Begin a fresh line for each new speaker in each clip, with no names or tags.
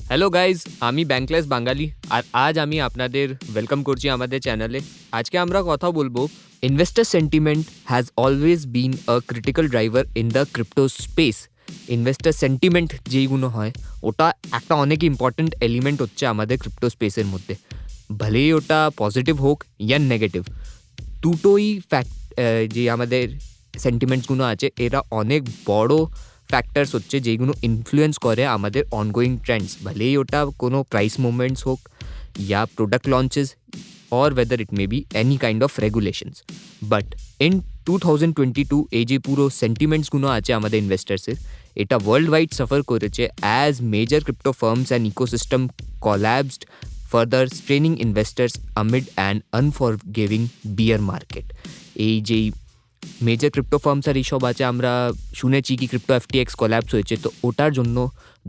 Hello guys, আমি ব্যাংকলেস বাঙালি আর আজ আমি আপনাদের ওয়েলকাম করছি আমাদের চ্যানেলে। আজকে আমরা কথা বলবো investor sentiment has always been a critical driver in the crypto space. Investor sentiment যেইগুলো হয় ওটা একটা অনেক ইম্পর্ট্যান্ট এলিমেন্ট হচ্ছে আমাদের ক্রিপ্টো স্পেসের মধ্যে। ভলেই ওটা পজিটিভ হোক ইয়া নেগেটিভ, দুটোই ফ্যাক্ট যে আমাদের সেন্টিমেন্টসগুলো আছে এরা অনেক বড় ফ্যাক্টরস হচ্ছে যেগুলো ইনফ্লুয়েন্স করে আমাদের অনগোয়িং ট্রেন্ডস, ভলেই ওটা কোনো প্রাইস মুভমেন্টস হোক या प्रोडक्ट लॉन्चेस और whether it may be any kind of regulations. But in 2022 এই যে পুরো সেন্টিমেন্টসগুলো আছে আমাদের ইনভেস্টার্সের, এটা ওয়ার্ল্ড ওয়াইড সাফার করেছে as major crypto firms and ecosystem collapsed, further straining investors amid an unforgiving bear market। এই যেই মেজর ক্রিপ্টো ফার্মস আর এইসব আছে, আমরা শুনেছি কি ক্রিপ্টো এফটিএক্স কোল্যাপস হয়েছে, তো ওটার জন্য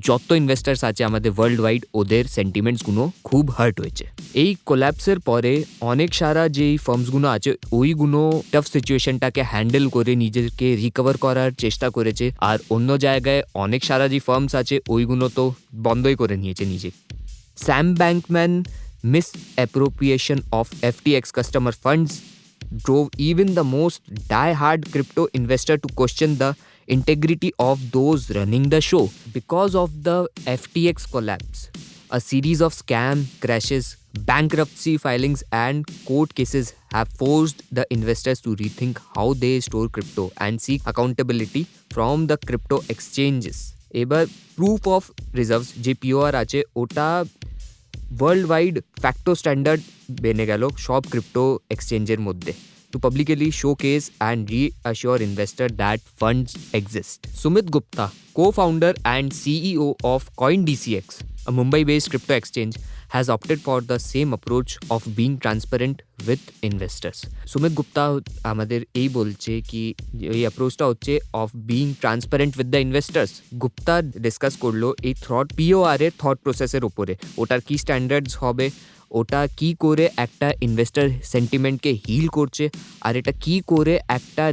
যত ইনভেস্টার্স আছে আমাদের ওয়ার্ল্ড ওয়াইড ওদের সেন্টিমেন্টসগুলো খুব হার্ট হয়েছে। এই কোল্যাপসের পরে অনেক সারা যেই ফার্মসগুলো আছে ওইগুলো টাফ সিচুয়েশনটাকে হ্যান্ডেল করে নিজেকে রিকভার করার চেষ্টা করেছে, আর অন্য জায়গায় অনেক সারা যে ফার্মস আছে ওইগুলো তো বন্ধই করে নিয়েছে নিজে। Sam Bankman misappropriation of FTX customer funds drove even the most die-hard crypto investor to question the integrity of those running the show. Because of the FTX collapse, a series of scam crashes, bankruptcy filings, and court cases have forced the investors to rethink how they store crypto and seek accountability from the crypto exchanges. এবার proof of reserves যে POR আছে ওটা world wide facto standard বেনে গেল সব crypto এক্সচেঞ্জের মধ্যে to publicly showcase and reassure investors that funds exist. Sumit Gupta, co-founder and CEO of CoinDCX, a Mumbai-based crypto exchange, has opted for the same approach of being transparent with investors. Sumit Gupta আমাদের এই বলছে কি এই অ্যাপ্রোচটা হচ্ছে of being transparent with the investors. Gupta discuss করলো এই পিওআর এর thought প্রসেসের ওপরে, ওটার কি স্ট্যান্ডার্ডস হবে, ওটা কি করে একটা ইনভেস্টার সেন্টিমেন্টকে হিল করছে, আর এটা কি করে একটা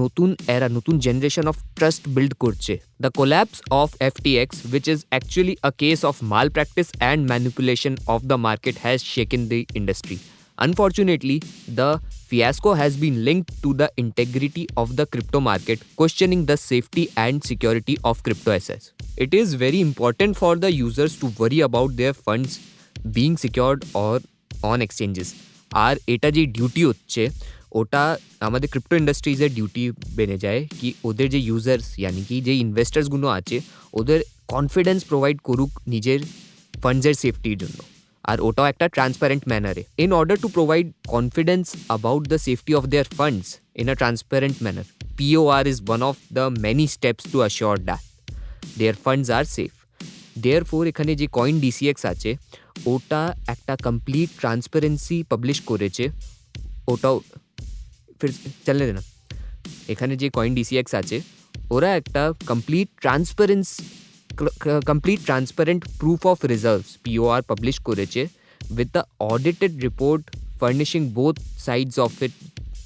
নতুন নতুন জেনারেশন অফ ট্রাস্ট বিল্ড করছে। The collapse of FTX, which is actually a case of malpractice and manipulation of the market, has shaken the industry. Unfortunately, the fiasco has been linked to the integrity of the crypto market, questioning the safety and security of crypto assets. It is very important for the users to worry about their funds being secured or on exchanges. আর এটা যে duty হচ্ছে ওটা আমাদের crypto ইন্ডাস্ট্রিজের duty বেনে যায় কি ওদের যে users ইয়ানি কি যে ইনভেস্টার্সগুলো আছে ওদের কনফিডেন্স প্রোভাইড করুক নিজের ফান্ডসের সেফটির জন্য, আর ওটাও একটা ট্রান্সপারেন্ট ম্যানারে। In order to provide confidence about the safety of their funds in a transparent manner, POR is one of the many steps to assure that their funds are safe. Therefore এখানে যে coin DCX আছে ওটা একটা complete transparency publish করেছে। ওটাও ফির চলনে দেনা, এখানে যে কয়েন DCX আছে ওরা একটা complete transparent proof of reserves POR publish করেছে with the audited report furnishing both sides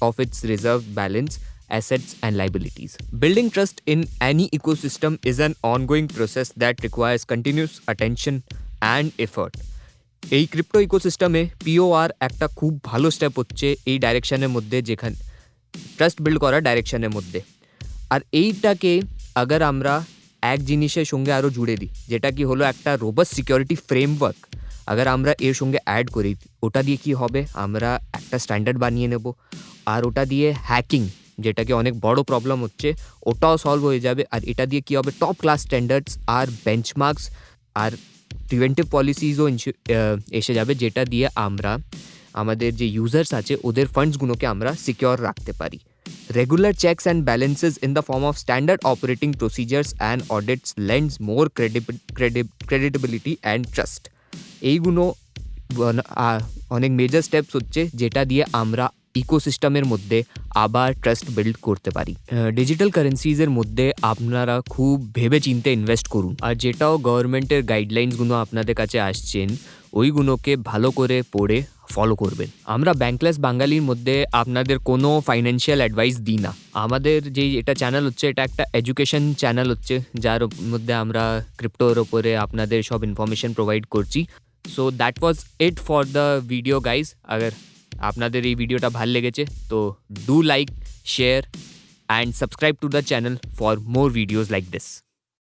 of its reserve balance, assets and liabilities. Building trust in any ecosystem is an ongoing process that requires continuous attention and effort. এই crypto ইকোসিস্টেমে POR একটা খুব ভালো step হচ্ছে এই ডাইরেকশনের মধ্যে, যেখানে trust build করার ডাইরেকশনের মধ্যে। আর এইটাকে আগার আমরা এক জিনিসের সঙ্গে আরও জুড়ে দিই যেটা কি হলো একটা রোবাস্ট সিকিউরিটি ফ্রেমওয়ার্ক, আগার আমরা এর সঙ্গে অ্যাড করি ওটা দিয়ে কি হবে, আমরা একটা স্ট্যান্ডার্ড বানিয়ে নেব, আর ওটা দিয়ে হ্যাকিং যেটা কি অনেক বড় প্রবলেম হচ্ছে ওটাও সলভ হয়ে যাবে। আর এটা দিয়ে কী হবে, টপ ক্লাস স্ট্যান্ডার্ডস আর বেঞ্চমার্কস আর প্রিভেন্টিভ পলিসিসও এসে যাবে, যেটা দিয়ে আমরা আমাদের যে ইউজার্স আছে ওদের ফান্ডসগুলোকে আমরা সিকিওর রাখতে পারি। Regular checks and balances in the form of standard operating procedures and audits lends more credibility and trust. এইগুলো অনেক মেজর স্টেপস হচ্ছে যেটা দিয়ে আমরা ইকোসিস্টেমের মধ্যে আবার ট্রাস্ট বিল্ড করতে পারি। ডিজিটাল কারেন্সিজের মধ্যে আপনারা খুব ভেবে চিন্তে ইনভেস্ট করুন, আর যেটাও গভর্নমেন্টের গাইডলাইন্সগুলো আপনাদের কাছে আসছেন ওইগুলোকে ভালো করে পড়ে ফলো করবেন। আমরা ব্যাংকলেস বাঙালির মধ্যে আপনাদের কোনো ফাইন্যান্সিয়াল অ্যাডভাইস দিই না। আমাদের যেই এটা চ্যানেল হচ্ছে এটা একটা এডুকেশন চ্যানেল হচ্ছে, যার মধ্যে আমরা ক্রিপ্টোর ওপরে আপনাদের সব ইনফরমেশন প্রোভাইড করছি। So that was it for the video guys. Agar আপনাদের এই ভিডিওটা ভালো লেগেছে তো do like, share and subscribe to the channel for more videos like this.